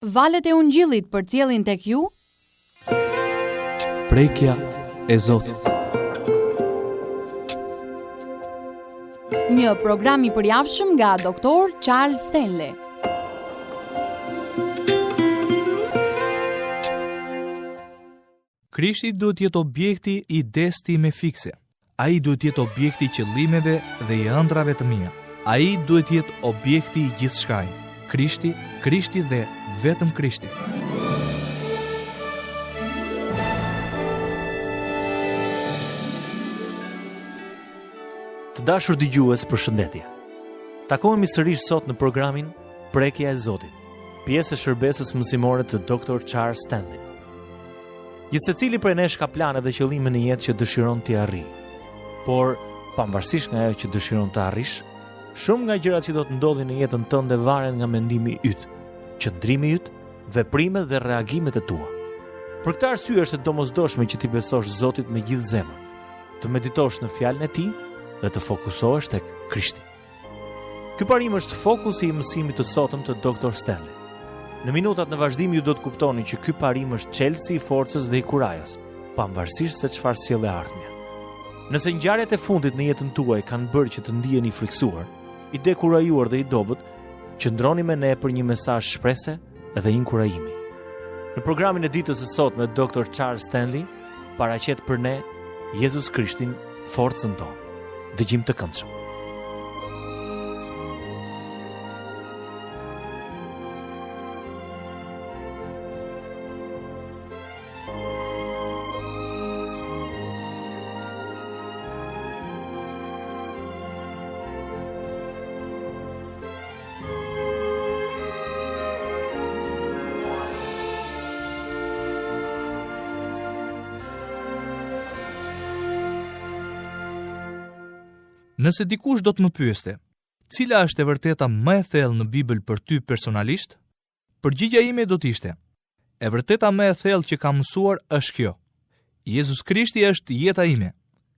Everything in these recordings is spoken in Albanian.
Valët e Ungjillit përcjellin tek ju Prekja e Zotit. Një program i përjavshëm nga Dr. Charles Stanley. Krishti duhet të jetë objekti i idesë time fikse. Ai duhet të jetë objekti i qëllimeve dhe i ëndrave të mia. Ai duhet të jetë objekti i gjithçka. Krishti dhe vetëm Krishti. Të dashur dëgjues, përshëndetje. Takohemi sërish sot në programin Prekja e Zotit, pjesë e shërbesës mësimore të Dr. Charles Stanley. Secili prej nesh ka plane dhe qëllime në jetë që dëshiron t'i arrijë. Por, pavarësisht nga ajo që dëshiron të arrish, shumë nga gjërat që do të ndodhin në jetën tënde varen nga mendimi yt, qëndrimi yt, veprimet dhe reagimet e tua. Për këtë arsye është e domosdoshme që ti besosh Zotit me gjithë zemrën, të meditosh në fjalën e Tij dhe të fokusohesh tek Krishti. Ky parim është fokusi i mësimit të sotëm të Dr. Stanley. Në minutat në vazhdim ju do të kuptoni që ky parim është çelësi i forcës dhe i kurajës, pavarësisht se çfarë sjell e ardhmja. Nëse ngjarjet e fundit në jetën tuaj kanë bërë që të ndiheni i friksuar, i dekurajuar dhe i dobët, qëndroni me ne për një mesazh shprese dhe inkurajimi. Në programin e ditës së sotme me Dr. Charles Stanley, paraqet për ne Jezus Krishtin, forcën tonë. Dëgjim të këndshëm. Nëse dikush do të më pyeste, cila është e vërteta më e thellë në Bibël për ty personalisht? Përgjigjja ime do të ishte: e vërteta më e thellë që kam mësuar është kjo. Jezus Krishti është jeta ime.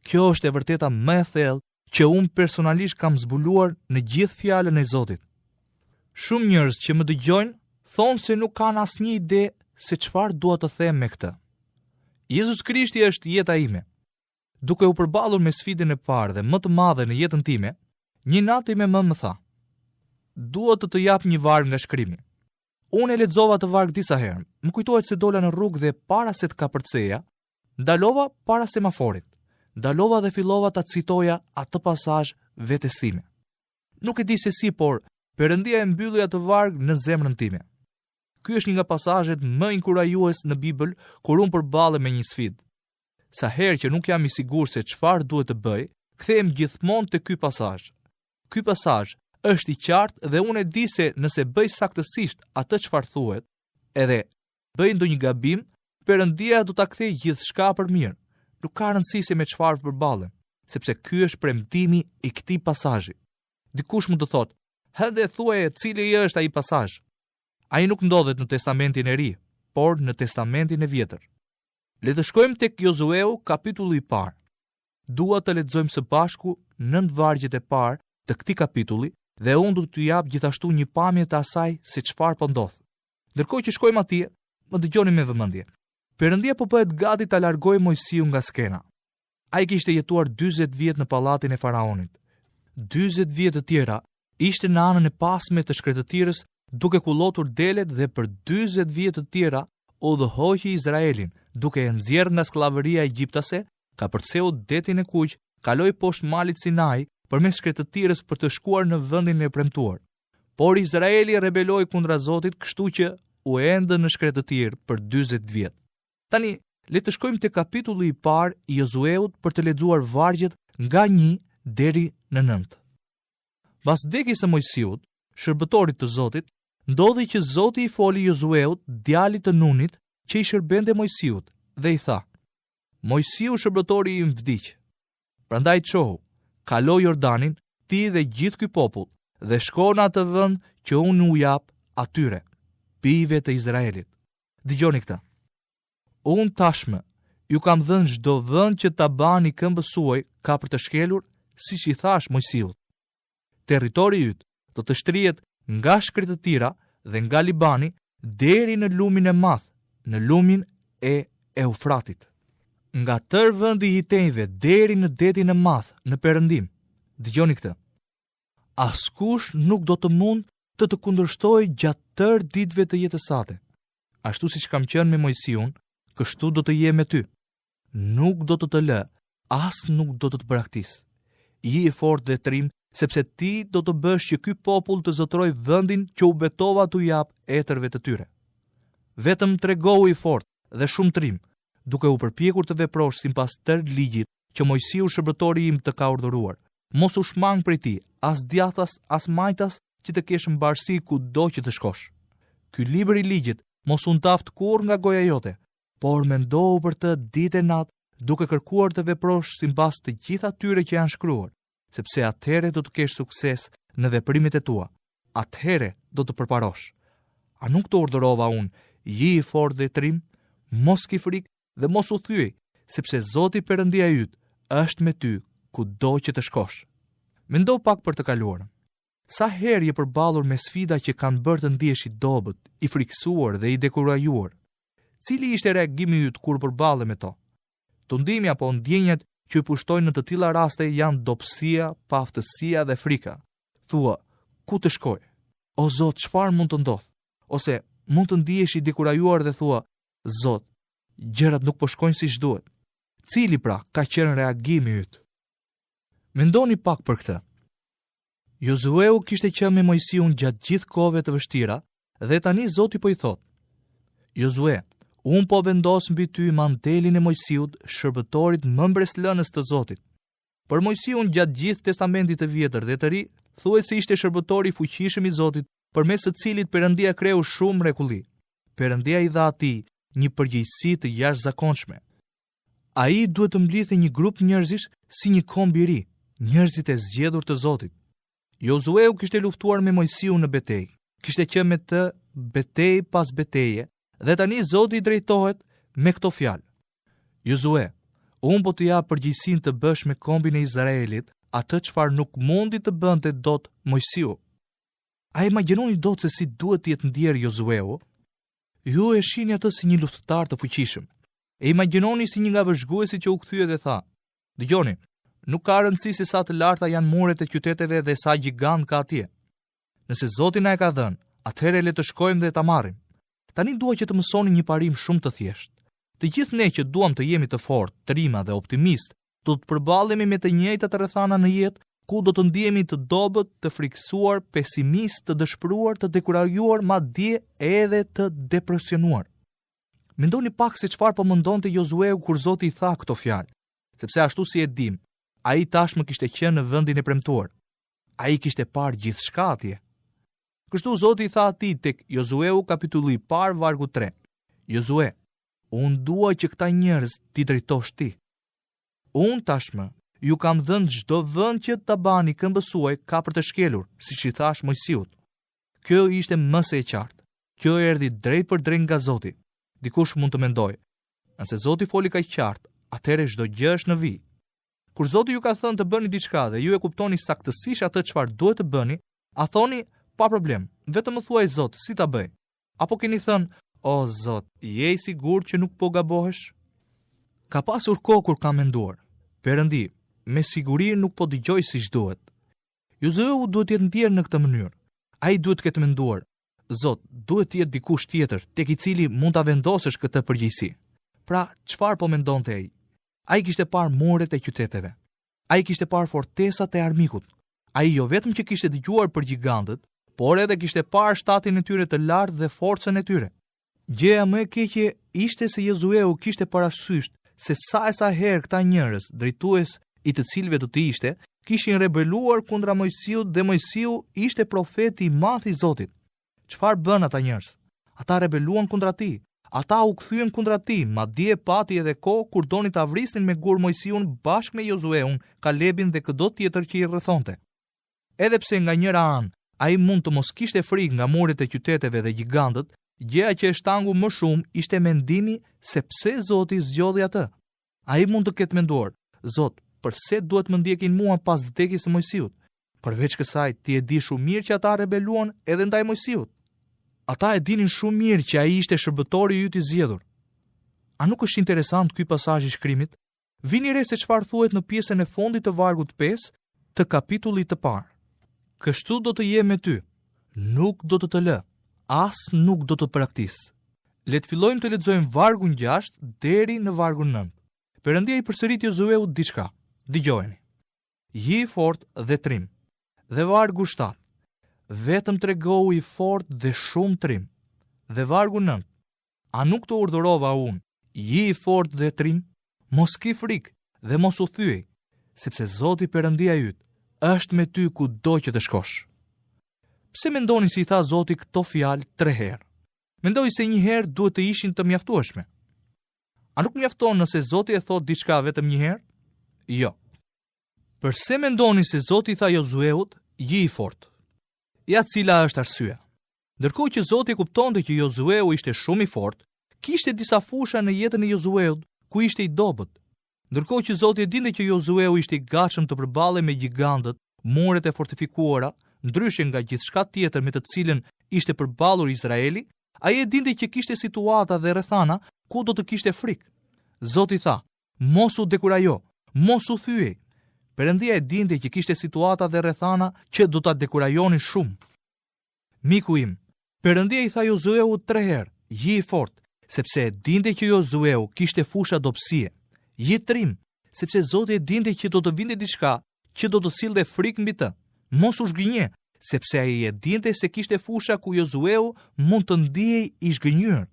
Kjo është e vërteta më e thellë që unë personalisht kam zbuluar në gjithë fjalën e Zotit. Shumë njerëz që më dëgjojnë thonë se nuk kanë asnjë ide se çfarë dua të them me këtë. Jezus Krishti është jeta ime. Duke u përballur me sfidën e parë dhe më të madhe në jetën time, një natë ime më tha: "Dua të jap një varg nga shkrimi." Unë e lexova të varg disa herë. Më kujtohet se dola në rrugë dhe para se të kapërceja, ndalova para semaforit. Ndalova dhe fillova ta citoja atë pasazh vetes time. Nuk e di se si, por Perëndia e mbylli atë varg në zemrën time. Ky është një nga pasazhet më inkurajues në Bibël kur unë përballem me një sfidë. Sa herë që nuk jam i sigurt se çfarë duhet të bëj, kthehem gjithmonë te ky pasazh. Ky pasazh është i qartë dhe unë e di se nëse bëj saktësisht atë çfarë thuhet, edhe bëj ndonjë gabim, Perëndia do ta kthejë gjithçka për mirë. Nuk ka rëndësi se me çfarë përballem, sepse ky është premtimi i këtij pasazhi. Dikush mund të thotë: "Hëndë thuaje cili është ai pasazh?" Ai nuk ndodhet në Testamentin e Ri, por në Testamentin e Vjetër. Le të shkojmë tek Josueu, kapitulli i parë. Dua të lexojmë së bashku 9 vargjet e parë të këtij kapitulli dhe unë do t'ju jap gjithashtu një pamje të asaj se çfarë po ndodh. Ndërkohë që shkojmë atje, më dëgjoni me vëmendje. Perëndia po bëhet gati ta largojë Mojsiun nga skena. Ai kishte jetuar 40 vjet në pallatin e faraonit. 40 vjet të tjera ishte në anën e pasme të shkretëtirës duke kullotur delet dhe për 40 vjet të tjera udhëhoqi Izraelin, duke e nxjerrë nga skllavëria egjiptase, ka përceu detin e Kuq, kaloi poshtë malit Sinai përmes shkretëtirës për të shkuar në vendin e premtuar. Por Izraeli rebeloi kundra Zotit, kështu që u ende në shkretëtirë për 40 vjet. Tani, le të shkojmë te kapitulli i parë i Josueut për të lexuar vargjet nga 1 deri në 9. Pas vdekjes së Mojsiut, shërbëtorit të Zotit, ndodhi që Zoti i foli Josueut, djalit të Nunit, që i shërbente Mojsiut, dhe i tha: "Mojsiu, shërbëtori im, vdiq. Prandaj çohu, kalo Jordanin, ti dhe gjithë ky popull, dhe shko në atë vend që unë u jap atyre, bijve të Izraelit." Dëgjoni këtë. "Unë tashmë ju kam dhënë çdo vend që ta bani këmbës suaj ka për të shkelur, siç i thash Mojsiut. Territori yt do të shtrihet nga shkretëtira dhe nga Libani deri në lumin e madh, në lumin e Eufratit. Nga tërë vendi i Hitejve deri në detin e madh në perëndim. Dëgjoni këtë. Askush nuk do të mund të kundërshtojë gjatë tërë ditëve të jetës sate. Ashtu siç kam qenë me Mojsiun, kështu do të jem me ty. Nuk do të lë, as nuk do të braktis. Je i fortë dhe trim, sepse ti do të bësh që ky popull të zotrojë vendin që u betova t'u jap etërve të tyre. Vetëm tregohu i fortë dhe shumë trim, duke u përpjekur të veprosh sipas tërë ligjit që Mojsiu shërbëtori im të ka urdhëruar. Mos u shmang prej tij, as djathtas, as majtas, që të kesh mbarësi kudo që të shkosh. Ky libër i ligjit mos u ndaft kurrë nga goja jote, por mendohu për të ditë e natë, duke kërkuar të veprosh sipas të gjitha tyre që janë shkruar, sepse atëherë do të kesh sukses në veprimet e tua. Atëherë do të përparosh. A nuk të urdhërova unë, je i fortë dhe trim, mos ki frikë dhe mos u thyej, sepse Zoti Perëndia yt është me ty kudo që të shkosh. Mendo pak për të kaluarën. Sa herë je përballur me sfida që kanë bërë të ndihesh i dobët, i frikësuar dhe i dekurajuar. Cili ishte reagimi yt kur përballe me to? Tundimi apo ndjenjat që i pushtojnë në të tilla raste janë dobësia, paaftësia dhe frika. Thua, ku të shkoj? O Zot, çfarë mund të ndodh? Ose mund të ndihesh i dekurajuar dhe thua, Zot, gjërat nuk po shkojnë siç duhet. Cili pra ka qenë reagimi yt? Mendoni pak për këtë. Jozueu kishte qenë me Mojsiun gjatë gjithë kohëve të vështira dhe tani Zoti po i thot: Jozue, unë po vendos mbi ty mantelin e Mojsiut, shërbëtorit më mbreslënës të Zotit. Për Mojsiun gjatë gjithë testamentit të vjetër dhe të ri, thuhet se ishte shërbëtori i fuqishëm i Zotit, përmes së cilit Perëndia kreu shumë mrekulli. Perëndia i dha atij një përgjegjësi të jashtëzakonshme. Ai duhet të mblidhte një grup njerëzish si një komb i ri, njerëzit e zgjedhur të Zotit. Jozueu kishte luftuar me Mojsiun në betejë, kishte qenë me të betejë pas beteje, dhe tani Zoti i drejtohet me këto fjalë. Jozue, unë po të jap përgjegjësinë të bësh me kombin e Izraelit atë çfarë nuk mundi të bënte dot Mojsiu. A imagjinoni dot se si duhet të jetë ndier Jozueu? Ju e shihni atë si një luftëtar të fuqishëm. E imagjinoni si një nga vëzhguesit që u kthye dhe tha: "Dëgjoni, nuk ka rëndësi se sa të larta janë muret e qyteteve dhe sa gjigant ka atje. Nëse Zoti na e ka dhënë, atëherë le të shkojmë dhe ta marrim. Tani dua që të mësoni një parim shumë të thjeshtë. Të gjithë ne që duam të jemi të fortë, të rima dhe optimist, do të përballemi me të njëjtat rrethana në jetë, ku do të ndihemi të dobët, të frikësuar, pesimist, të dëshpëruar, të dekurajuar, madje edhe të depresionuar." Mendoni pak se çfarë po mendonte Jozueu kur Zoti i tha këto fjalë, sepse ashtu si e dim, ai tashmë kishte qenë në vendin e premtuar. Ai kishte parë gjithçka atje. Kështu Zoti i tha atij tek Jozueu kapitulli 1 vargu 3: "Jozue, unë dua që këta njerëz t'i drejtosh ti. Unë tashmë ju kam dhënë çdo vend që ta bani këmbësuaj ka për të shkelur, siç i thash Mojsiut." Kjo ishte më së e qartë. Kjo erdhi drejt për drejt nga Zoti. Dikush mund të mendojë, nëse Zoti foli kaq qartë, atëherë çdo gjë është në vijë. Kur Zoti ju ka thënë të bëni diçka dhe ju e kuptoni saktësisht atë çfarë duhet të bëni, a thoni pa problem, vetëm më thuaj Zot, si ta bëj? Apo keni thënë, o Zot, je i sigurt që nuk po gabohesh? Ka pasur kohë kur kam menduar, Perëndi, me siguri nuk po dëgjoj siç duhet. Jozeu duhet të jetë ndier në këtë mënyrë. Ai duhet të ketë menduar, Zot, duhet të jetë dikush tjetër tek i cili mund ta vendosësh këtë përgjegjësi. Pra, çfarë po mendonte ai? Ai kishte parë muret e qyteteve. Ai kishte parë fortesat e armikut. Ai jo vetëm që kishte dëgjuar për gjigantët, por edhe kishte parë shtatin e tyre të lartë dhe forcën e tyre. Gjëja më e keqe ishte se Jozueu kishte parasysh se sa herë këta njerëz, drejtues i të cilëve do të ishte, kishin rebeluar kundra Mojsiut dhe Mojsiu ishte profeti i madh i Zotit. Çfarë bën ata njerëz? Ata rebeluan kundra tij. Ata u kthyen kundra tij, madje pati edhe kohë kur doni ta vrisnin me gur Mojsiun bashkë me Jozueun, Kalebin dhe çdo tjetër që i rrethonte. Edhe pse nga njëra anë ai mund të mos kishte frikë nga muret e qyteteve dhe gjigantët, gjëja që e shtangu më shumë ishte mendimi se pse Zoti zgjodhi atë. Ai mund të ketë menduar, Zot, përse duhet më ndjekin mua pas vdekjes së Mojsiut? Përveç kësaj, ti e di shumë mirë që ata rebeluan edhe ndaj Mojsiut. Ata e dinin shumë mirë që ai ishte shërbëtori i yt i zgjedhur. A nuk është interesant ky pasazh i shkrimit? Vini re se çfarë thuhet në pjesën e fundit të vargut 5 të kapitullit të parë. Kështu do të jem me ty, nuk do të lë, as nuk do të braktis. Le të fillojmë të lexojmë vargun 6 deri në vargun 9. Perëndia i përsërit Josueut diçka. Dëgjojeni. Je i fortë dhe trim. Dhe vargu 7. Vetëm tregohu i fortë dhe shumë trim. Dhe vargu 9. A nuk të urdhërova unë, je i fortë dhe trim? Mos ki frikë dhe mos u thyej, sepse Zoti Perëndia yt është me ty kudo që të shkosh. Pse mendoni si i tha Zoti këto fjalë 3 herë? Mendoj se një herë duhet të ishin të mjaftueshme. A nuk mjafton nëse Zoti e thot diçka vetëm një herë? Jo. Përse mendoni se Zoti i tha Josueut, je i fortë? Ja cila është arsyeja. Ndërkohë që Zoti kuptonte që Josueu ishte shumë i fortë, kishte disa fusha në jetën e Josueut ku ishte i dobët. Ndërkohë që Zoti e dinte që Josueu ishte i gatshëm të përballej me gjigantët, muret e fortifikuara, ndryshe nga gjithçka tjetër me të cilën ishte përballur Izraeli, ai e dinte që kishte situata dhe rrethana ku do të kishte frikë. Zoti tha: "Mos u dekurajo, mos u thyej." Perëndia e dinte që kishte situata dhe rrethana që do ta dekurajonin shumë. Miku im, Perëndia i tha Josueut 3 herë: "Je i fortë", sepse e dinte që Josueu kishte fusha dobësie. Je trim, sepse Zoti e dinte që do të vinte diçka që do të sillte frikë mbi të. Mos u zhgënje, sepse ai e dinte se kishte fusha ku Josueu mund të ndihej i zhgënjur.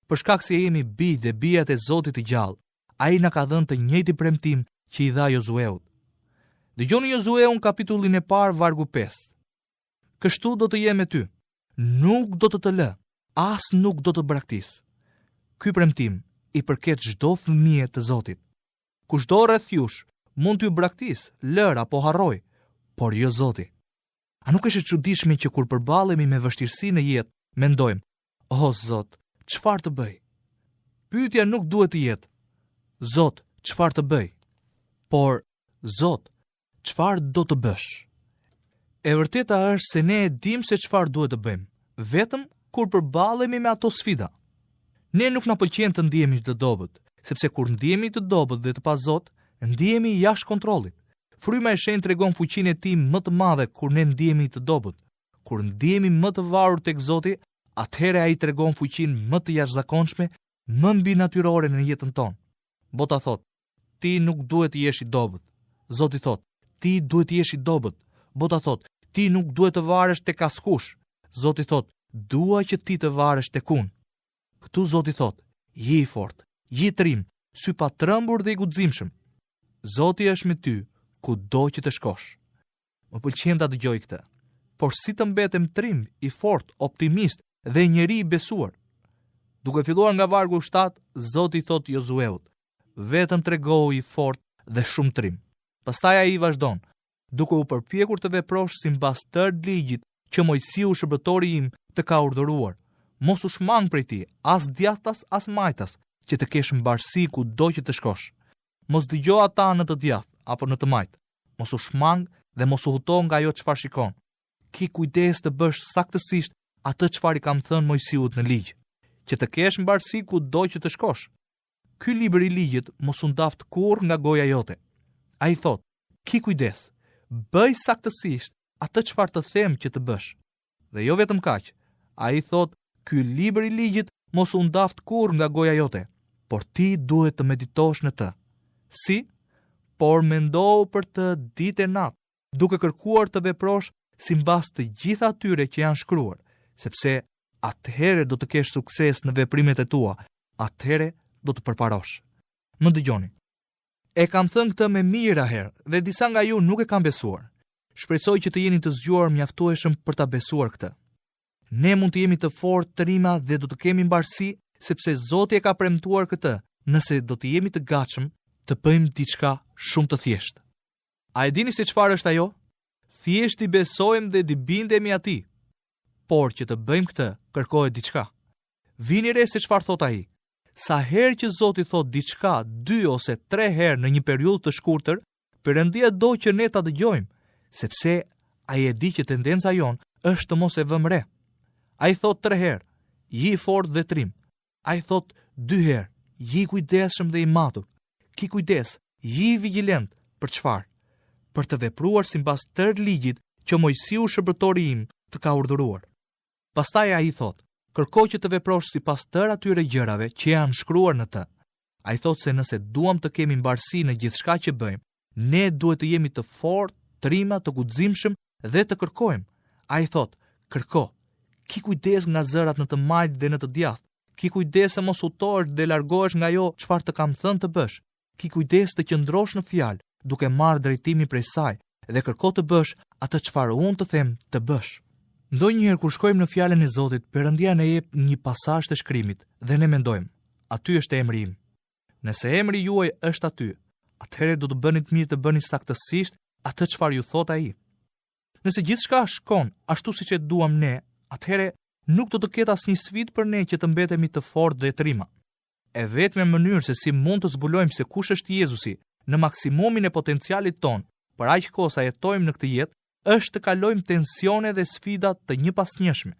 Për shkak se jemi bij dhe bijat e Zotit të gjallë, ai na ka dhënë të njëjtin premtim që i dha Josueut. Dëgjoni Josueun kapitullin e parë vargu 5. Kështu do të jem me ty, nuk do të lë, as nuk do të braktis. Ky premtim i përket çdo fëmijë të Zotit. Kushdo rreth jush mund t'ju braktis, lër apo harroj, por jo Zoti. A nuk është e çuditshme që kur përballemi me vështirësi në jetë, mendojmë: "O Zot, çfarë të bëj?" Pyetja nuk duhet të jetë: "Zot, çfarë të bëj?" Por: "Zot, çfarë do të bësh?" E vërteta është se ne e dim se çfarë duhet të bëjmë, vetëm kur përballemi me ato sfida. Ne nuk na pëlqen të ndihemi të dobët, sepse kur ndihemi të dobët dhe të pa Zot, ndihemi jashtë kontrollit. Fryma e shenjtë tregon fuqinë e tij më të madhe kur ne ndihemi të dobët. Kur ndihemi më të varur tek Zoti, atëherë ai tregon fuqinë më të jashtëzakonshme, më mbi natyrore në jetën tonë. Bota thot: "Ti nuk duhet të jesh i dobët." Zoti thot: "Ti duhet të jesh i dobët." Bota thot: "Ti nuk duhet të varesh tek askush." Zoti thot: "Dua që ti të varesh tek unë." Këtu Zoti thot: "Je i fortë, je trim, sy pa trembur dhe i guximshëm. Zoti është me ty kudo që të shkosh." Më pëlqen ta dëgjoj këtë. Por si të mbetem trim, i fortë, optimist dhe njeri i besuar? Duke filluar nga vargu 7, Zoti thot Josueut: "Vetëm tregohu i fortë dhe shumë trim." Pastaj ai vazhdon: "Duke u përpjekur të veprosh sipas tërë ligjit që Mojsiu shërbëtori im të ka urdhëruar. Mos u shmang prej tij, as djathtas as majtas, që të kesh mbarësi kudo që të shkosh. Mos dëgjo ata në të djathtë apo në të majt. Mos u shmang dhe mos u huto nga ajo çfarë shikon. Ki kujdes të bësh saktësisht atë çfarë i kam thënë Mojsiut në ligj, që të kesh mbarësi kudo që të shkosh. Ky libër i ligjit mos u ndaft kurrë nga goja jote." Ai thot: "Ki kujdes, bëj saktësisht atë çfarë të them që të bësh." Dhe jo vetëm kaq, ai thot: "Ky libër i ligjit mos u ndaft kurrë nga goja jote, por ti duhet të meditosh në të." Si? Por mendohu për të ditë e natë, duke kërkuar të veprosh sipas të gjitha atyre që janë shkruar, sepse atëherë do të kesh sukses në veprimet e tua, atëherë do të përparosh. Më dëgjoni. E kam thënë këtë me mijëra herë dhe disa nga ju nuk e kanë besuar. Shpresoj që të jeni të zgjuar mjaftueshëm për ta besuar këtë. Ne mund të jemi të fortë, të rima dhe do të kemi mbarësi, sepse Zoti e ka premtuar këtë, nëse do të jemi të gatshëm të bëjmë diçka shumë të thjeshtë. A e dini se çfarë është ajo? Thjesht i besojmë dhe i bindemi atij. Por që të bëjmë këtë, kërkohet diçka. Vini re se çfarë thot ai. Sa herë që Zoti thot diçka 2 ose 3 herë në një periudhë të shkurtër, Perëndia do që ne ta dëgjojmë, sepse ai e di që tendenca jon është të mos e vëmë re. Ai thot 3 herë, je i fortë dhe trim. Ai thot 2 herë, je i kujdesshëm dhe i matur. Ki kujdes, je i vigjilent. Për çfarë? Për të vepruar sipas tërë ligjit që Mojsiu shërbëtori im të ka urdhëruar. Pastaj ai thot, kërkoj që të veprosh sipas tërë atyre gjërave që janë shkruar në të. Ai thot se nëse duam të kemi mbarësi në gjithçka që bëjmë, ne duhet të jemi të fortë, trima, të guximshëm dhe të kërkojmë. Ai thot, kërko. Ki kujdes nga zërat në të majt dhe në të djathtë. Ki kujdes se mos hutohesh dhe largohesh nga ajo çfarë të kam thënë të bësh. Ki kujdes të qëndrosh në fjalë, duke marrë drejtimin prej saj dhe kërko të bësh atë çfarë unë të them të bësh. Ndonjëherë kur shkojmë në fjalën e Zotit, Perëndia na jep një pasazh të shkrimit dhe ne mendojmë, aty është emri im. Nëse emri juaj është aty, atëherë do të bëni të mirë të bëni saktësisht atë çfarë ju thot ai. Nëse gjithçka shkon ashtu siç e duam ne, atëherë nuk do të ketë asnjë sfidë për ne që të mbetemi të fortë dhe trima. E vetmja mënyrë se si mund të zbulojmë se kush është Jezusi në maksimumin e potencialit ton, për aq kohë sa jetojmë në këtë jetë, është të kalojmë tensione dhe sfida të njëpasnjëshme.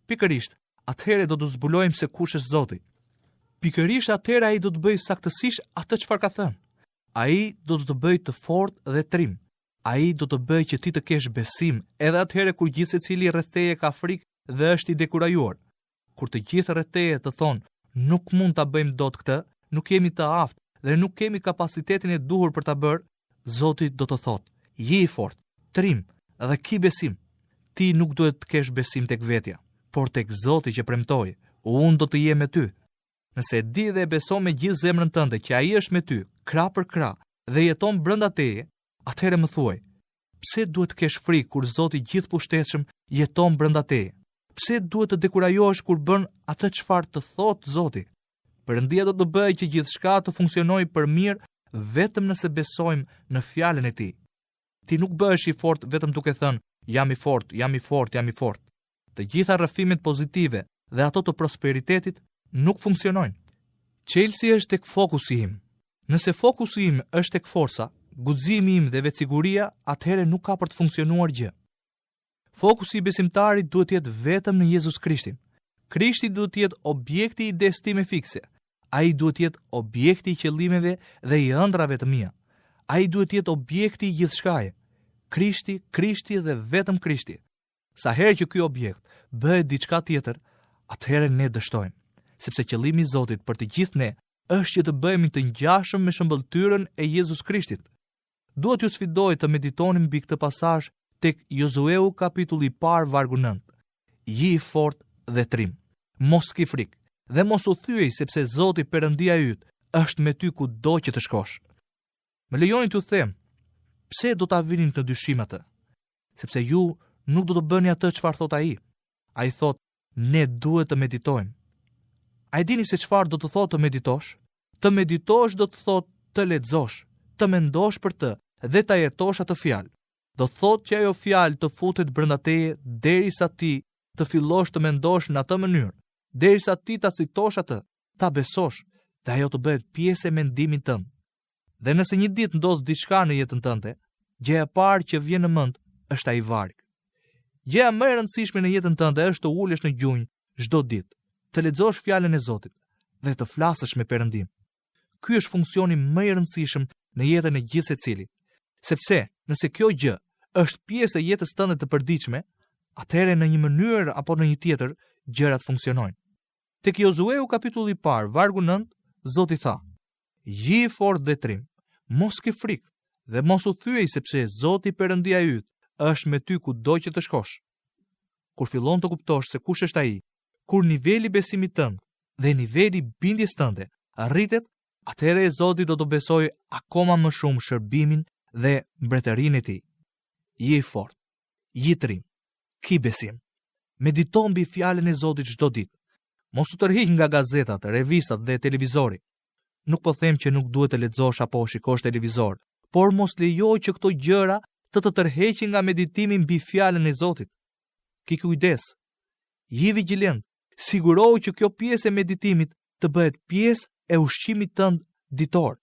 Pikërisht, atëherë do të zbulojmë se kush është Zoti. Pikërisht atëherë ai do të bëjë saktësisht atë çfarë ka thënë. Ai do të bëjë të fortë dhe trim. Ai do të bëjë që ti të kesh besim, edhe atëherë kur gjithë secili rreth teje ka frikë dhe është i dekurajuar. Kur të gjithë rreth teje të thonë, nuk mund ta bëjmë dot këtë, nuk jemi të aftë dhe nuk kemi kapacitetin e duhur për ta bërë, Zoti do të thotë, je i fortë, trim dhe ki besim. Ti nuk duhet të kesh besim tek vetja, por tek Zoti që premtoi, unë do të jem me ty. Nëse di dhe beson me gjithë zemrën tënde që ai është me ty, krah për krah, dhe jeton brenda teje, atëherë më thuaj, pse duhet të kesh frikë kur Zoti gjithëpushtetshëm jeton brenda teje? Pse duhet të dekurajohesh kur bën atë çfarë të thotë Zoti? Perëndia do të bëjë që gjithçka të funksionojë për mirë vetëm nëse besojmë në fjalën e tij. Ti nuk bëhesh i fortë vetëm duke thënë jam i fortë, jam i fortë, jam i fortë. Të gjitha rrëfimet pozitive dhe ato të prosperitetit nuk funksionojnë. Çelësi është tek fokusi im. Nëse fokusi im është tek forca, guximi im dhe vetsiguria, atëherë nuk ka për të funksionuar gjë. Fokusi i besimtarit duhet të jetë vetëm në Jezus Krishtin. Krishti duhet të jetë objekti i idesë time fikse. Ai duhet të jetë objekti i qëllimeve dhe i ëndrave të mia. Ai duhet të jetë objekti i gjithçkaje. Krishti dhe vetëm Krishti. Sa herë që ky objekt bëhet diçka tjetër, atëherë ne dështojmë, sepse qëllimi i Zotit për të gjithë ne është që të bëhemi të ngjashëm me shëmbëltyrën e Jezus Krishtit. Duhet ju sfidoj të meditonim mbi këtë pasazh tek Josueu kapitulli 1 vargu 9. Je i fortë dhe trim. Mos ki frikë dhe mos u thyej sepse Zoti Perëndia yt është me ty kudo që të shkosh. Më lejoni t'ju them, pse do ta vinin të dyshim atë? Sepse ju nuk do të bëni atë çfarë thot ai. Ai thot, ne duhet të meditojmë. A e dini se çfarë do të thotë të meditosh? Të meditosh do të thotë të lexosh, të mendosh për të dhe ta jetosh atë fjalë. Do thotë që ajo fjalë të futet brenda teje derisa ti të fillosh të mendosh në atë mënyrë, derisa ti ta citosh atë, ta besosh dhe ajo të bëhet pjesë e mendimit tënd. Dhe nëse një ditë ndodh diçka në jetën tënde, gjëja e parë që vjen në mend është ai varg. Gjëja më e rëndësishme në jetën tënde është të ulesh në gjunjë çdo ditë, të lexosh fjalën e Zotit dhe të flasësh me Perëndim. Ky është funksioni më i rëndësishëm në jetën e gjithë secilit, sepse nëse kjo gjë është pjesë e jetës tënde të përditshme, atëherë në një mënyrë apo në një tjetër gjërat funksionojnë. Tek Josueu kapitulli 1 vargu 9, Zoti tha: "Je i fortë dhe trim, mos ke frikë dhe mos u thyej sepse Zoti Perëndia yt është me ty kudo që të shkosh." Kur fillon të kuptosh se kush është ai, kur niveli besimit tënd dhe niveli bindjes tënde arritet, atëherë Zoti do të besojë akoma më shumë shërbimin dhe mbretërinë e tij. Je i fortë, je trim, ki besim. Medito mbi fjalën e Zotit çdo ditë. Mos u tërhiq nga gazetat, revistat dhe televizori. Nuk po them që nuk duhet të lexosh apo shikosh televizor, por mos lejo që këto gjëra të tërheqin nga meditimi mbi fjalën e Zotit. Ki kujdes. Je vigjilent. Sigurohu që kjo pjesë e meditimit të bëhet pjesë e ushqimit tënd ditor.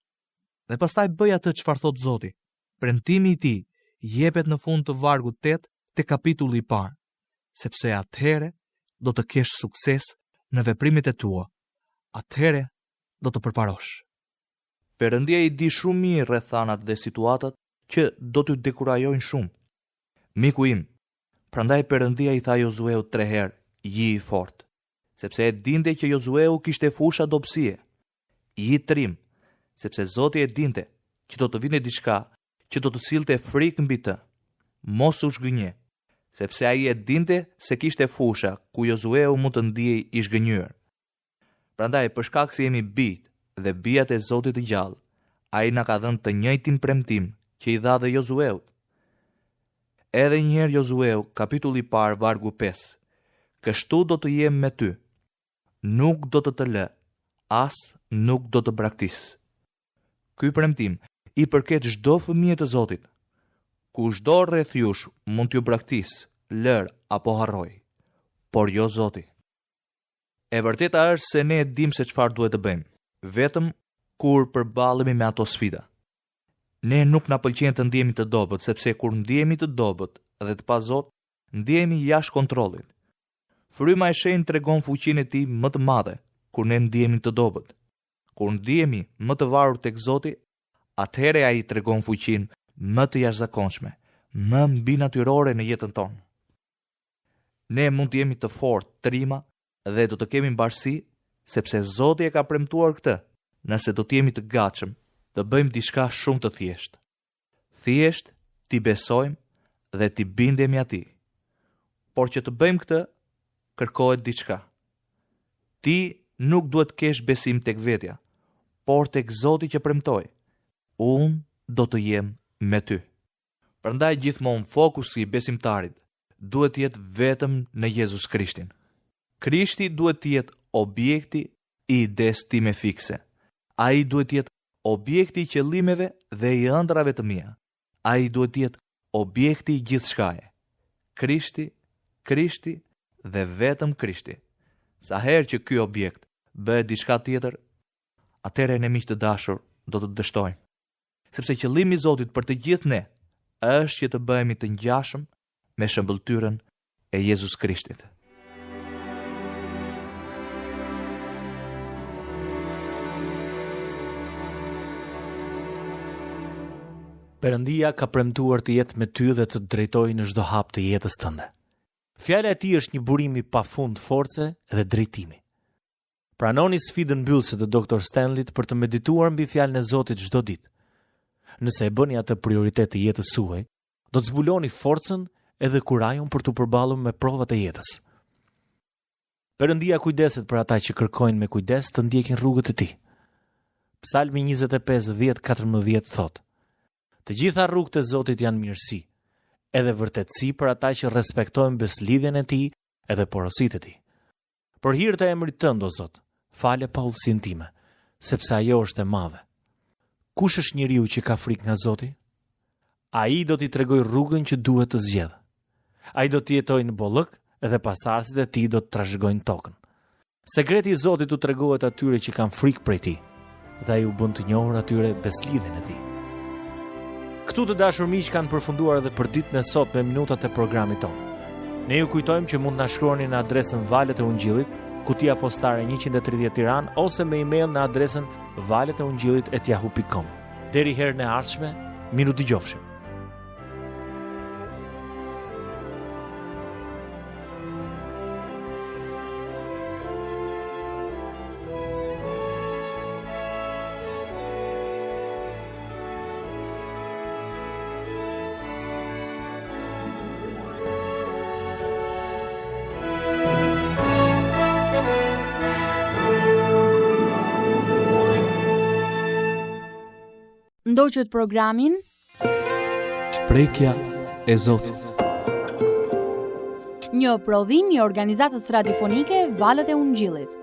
Dhe pastaj bëj atë çfarë thot Zoti. Premtimi i tij jepet në fund të vargut 8 te kapitulli i parë, sepse atëherë do të kesh sukses në veprimet e tua. Atëhere do të përparosh. Perëndia i di shumë mirë rrethanat dhe situatat që do t'ju dekurajojnë shumë. Miku im, prandaj Perëndia i tha Jozueut 3 herë, ji i fortë, sepse e dinte që Jozueu kishte fusha dobësie. Ji trim, sepse Zoti e dinte që do të vinte diçka që do të sillte frikë mbi të. Mos u zhgënje, sepse ai e dinte se kishte fusha ku Jozueu mund të ndiej i zhgënjur. Prandaj, për shkak se jemi bijt dhe bijat e Zotit të gjallë, ai na ka dhënë të njëjtin premtim që i dha dhe Jozueut. Edhe njëherë Jozueu, kapitulli 1, vargu 5. Kështu do të jem me ty. Nuk do të lë, as nuk do të braktis. Ky premtim i përket çdo fëmijë të Zotit. Kushdo rreth jush mund t'ju braktis, lër apo harroj, por jo Zoti. E vërteta është se ne e dim se çfarë duhet të bëjmë, vetëm kur përballemi me ato sfida. Ne nuk na pëlqen të ndihemi të dobët, sepse kur ndihemi të dobët dhe të pa Zot, ndihemi jashtë kontrollit. Fryma e shenjtë tregon fuqinë e tij më të madhe kur ne ndihemi të dobët. Kur ndihemi më të varur tek Zoti, atëherë ai tregon fuqinë më të jashtëzakonshme, më mbi natyrore në jetën tonë. Ne mund të jemi të fortë, trima dhe do të kemi mbarësi, sepse Zoti e ka premtuar këtë, nëse do të jemi të gatshëm të bëjmë diçka shumë të thjeshtë. Thjesht t'i besojmë dhe t'i bindemi atij. Por që të bëjmë këtë, kërkohet diçka. Ti nuk duhet kesh besim tek vetja, por tek Zoti që premtoi, unë do të jem me ty. Prandaj gjithmonë fokusi i besimtarit duhet të jetë vetëm në Jezus Krishtin. Krishti duhet të jetë objekti i idesë time fikse. Ai duhet të jetë objekti i qëllimeve dhe i ëndrave të mia. Ai duhet të jetë objekti i gjithçkaje. Krishti dhe vetëm Krishti. Sa herë që ky objekt bëhet diçka tjetër, atëherë ne miq të dashur do të dështojmë. Sepse qëllimi i Zotit për të gjithë ne është që të bëhemi të ngjashëm me shëmbëltyrën e Jezus Krishtit. Perëndia ka premtuar të jetë me ty dhe të drejtojë në çdo hap të jetës tënde. Fjala e tij është një burim i pafund force dhe drejtimi. Pranoni sfidën mbyllëse të Dr. Stanleyt për të medituar mbi fjalën e Zotit çdo ditë. Nëse e bëni atë prioritet të jetës suaj, do të zbuloni forcën edhe kurajon për të përballur me provat e jetës. Perëndia kujdeset për ata që kërkojnë me kujdes të ndjekin rrugët e tij. Psalmi 25:10-14 thotë: Të gjitha rrugët e Zotit janë mirësi, edhe vërtetësi për ata që respektojnë beslidhjen e tij edhe porositë e tij. Për hir të emrit tënd, o Zot, fale paullsinë time, sepse ajo është e madhe. Kush është njeriu që ka frikë nga Zoti? Ai do t'i tregojë rrugën që duhet të zgjedhë. Ai do të jetojë në bollëk dhe pasardhësit e tij do të trashëgojnë tokën. Sekreti i Zotit u tregohet atyre që kanë frikë prej tij, dhe ai u bën të njohur atyre beslidhjen e tij. Këtu të dashur miq kanë përfunduar edhe për ditën e sot me minutat e programit tonë. Ne ju kujtojmë që mund na shkruani në adresën Valët e Ungjillit, kutia postare 130 Tiranë, ose me email në adresën valeteungjillit@yahoo.com. Deri herën e ardhshme, miru dëgjofshim. Ndoqët programin Prekja e Zotit. një prodhim i organizatës radiofonike Valët e Ungjillit.